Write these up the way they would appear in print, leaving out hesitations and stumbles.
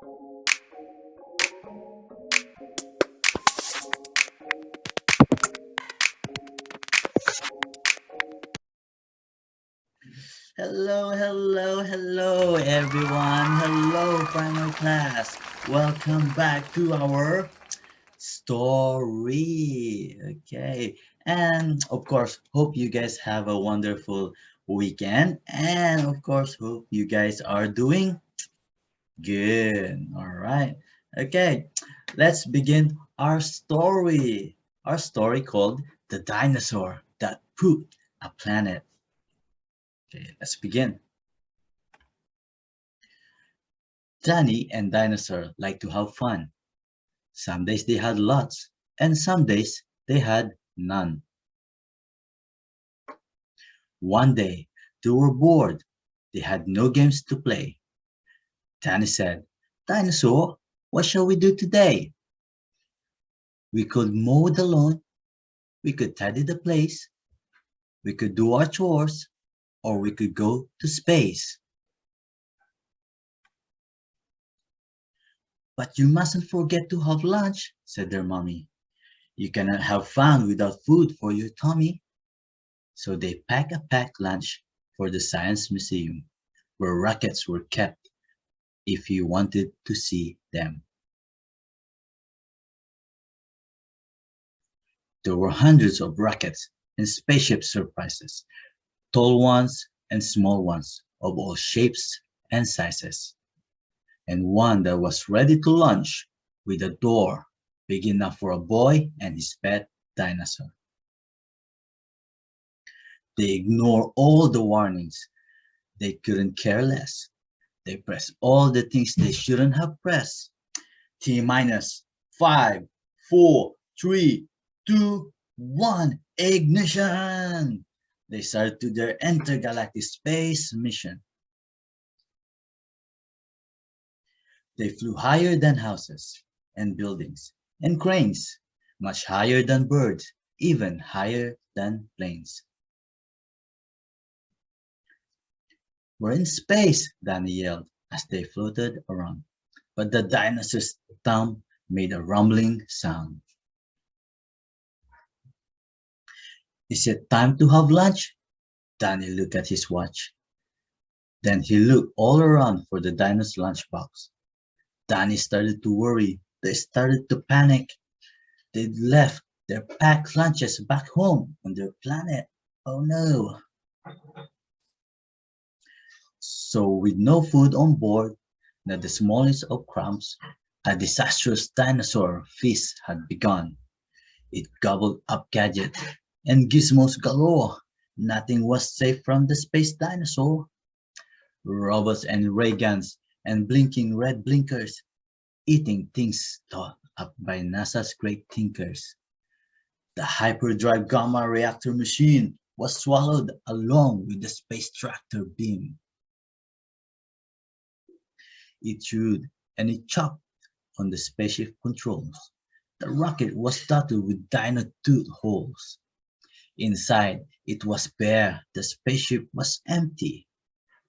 Hello, hello, hello, everyone. Hello, primary class. Welcome back to our story. Okay. And of course, hope you guys have a wonderful weekend. And of course, hope you guys are doing good. All right. Okay. Let's begin our story. Our story called The Dinosaur That Pooped a Planet. Okay, let's begin. Danny and Dinosaur liked to have fun. Some days they had lots, and some days they had none. One day they were bored. They had no games to play. Danny said, Dinosaur, what shall we do today? We could mow the lawn, we could tidy the place, we could do our chores, or we could go to space. But you mustn't forget to have lunch, said their mommy. You cannot have fun without food for your tummy. So they packed a packed lunch for the Science Museum, where rockets were kept if you wanted to see them. There were hundreds of rockets and spaceship surprises, tall ones and small ones of all shapes and sizes, and one that was ready to launch with a door big enough for a boy and his pet dinosaur. They ignored all the warnings. They couldn't care less. They pressed all the things they shouldn't have pressed. T minus 5, 4, 3, 2, 1, ignition! They started to their intergalactic space mission. They flew higher than houses and buildings and cranes, much higher than birds, even higher than planes. We're in space, Danny yelled as they floated around. But the dinosaur's thumb made a rumbling sound. Is it time to have lunch? Danny looked at his watch. Then he looked all around for the dino's lunchbox. Danny started to worry. They started to panic. They'd left their packed lunches back home on their planet. Oh no. So with no food on board, not the smallest of crumbs, a disastrous dinosaur feast had begun. It gobbled up gadgets and gizmos galore. Nothing was safe from the space dinosaur. Robots and ray guns and blinking red blinkers, eating things thought up by NASA's great thinkers. The hyperdrive gamma reactor machine was swallowed along with the space tractor beam. It chewed and it chopped on the spaceship controls. The rocket was dotted with dino tooth holes. Inside, it was bare. The spaceship was empty.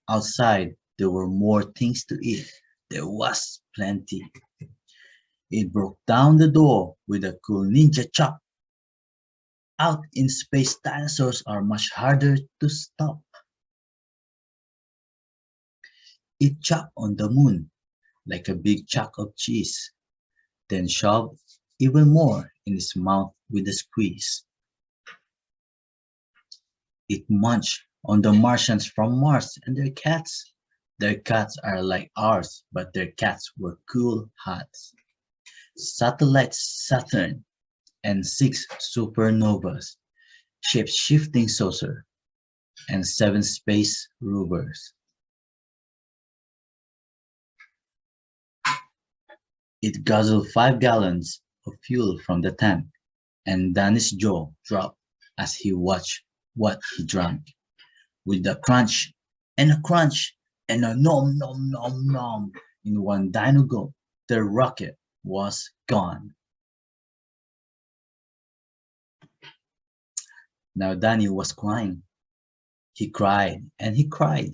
Outside, there were more things to eat. There was plenty. It broke down the door with a cool ninja chop. Out in space, dinosaurs are much harder to stop. It chopped on the moon like a big chunk of cheese, then shoved even more in its mouth with a squeeze. It munched on the Martians from Mars and their cats. Their cats are like ours, but their cats were cool hats. Satellites Saturn and six supernovas, shape-shifting saucer, and seven space rovers. It guzzled 5 gallons of fuel from the tank, and Danny's jaw dropped as he watched what he drank. With a crunch and a nom nom nom nom in one dino gulp, the rocket was gone. Now Danny was crying. He cried and he cried.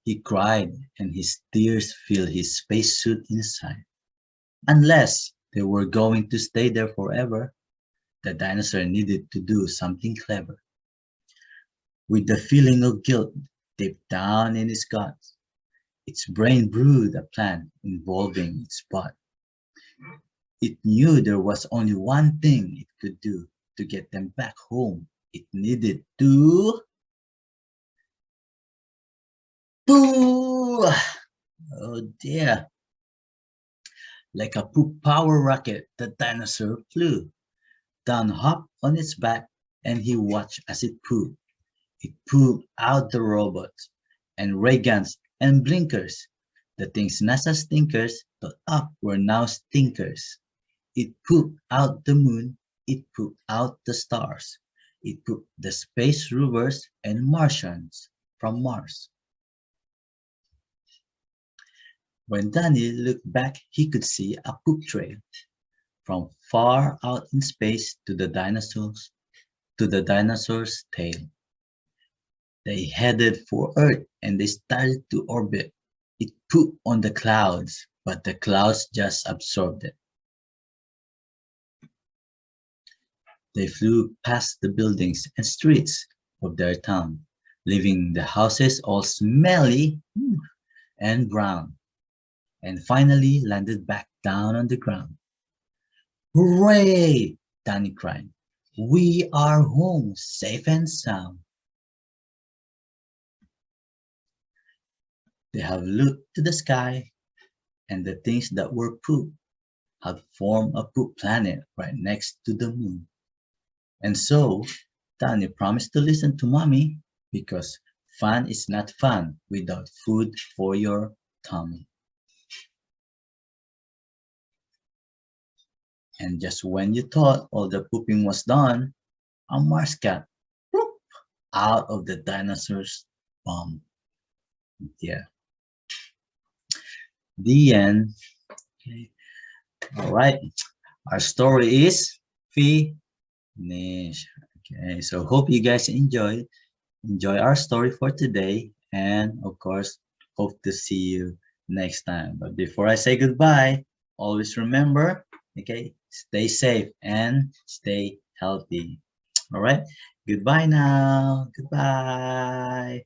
He cried, and his tears filled his spacesuit inside. Unless they were going to stay there forever, the dinosaur needed to do something clever. With the feeling of guilt deep down in its guts, its brain brewed a plan involving its butt. It knew there was only one thing it could do to get them back home. It needed to poo! Oh dear. Like a poop power rocket, the dinosaur flew. Down hopped on its back, and he watched as it pooped. It pooped out the robots, and ray guns, and blinkers. The things NASA stinkers thought up were now stinkers. It pooped out the moon, it pooped out the stars. It pooped the space rovers and Martians from Mars. When Danny looked back, he could see a poop trail from far out in space to the dinosaur's tail. They headed for Earth and they started to orbit. It pooped on the clouds, but the clouds just absorbed it. They flew past the buildings and streets of their town, leaving the houses all smelly and brown, and finally landed back down on the ground. Hooray! Danny cried. We are home, safe and sound. They have looked to the sky, and the things that were poop have formed a poop planet right next to the moon. And so, Danny promised to listen to Mommy because fun is not fun without food for your tummy. And just when you thought all the pooping was done, a Mars cat whoop, out of the dinosaur's bum. Yeah. The end. Okay. All right. Our story is finished. Okay. So hope you guys enjoy our story for today, and of course, hope to see you next time. But before I say goodbye, always remember, okay, stay safe and stay healthy. All right. Goodbye now. Goodbye.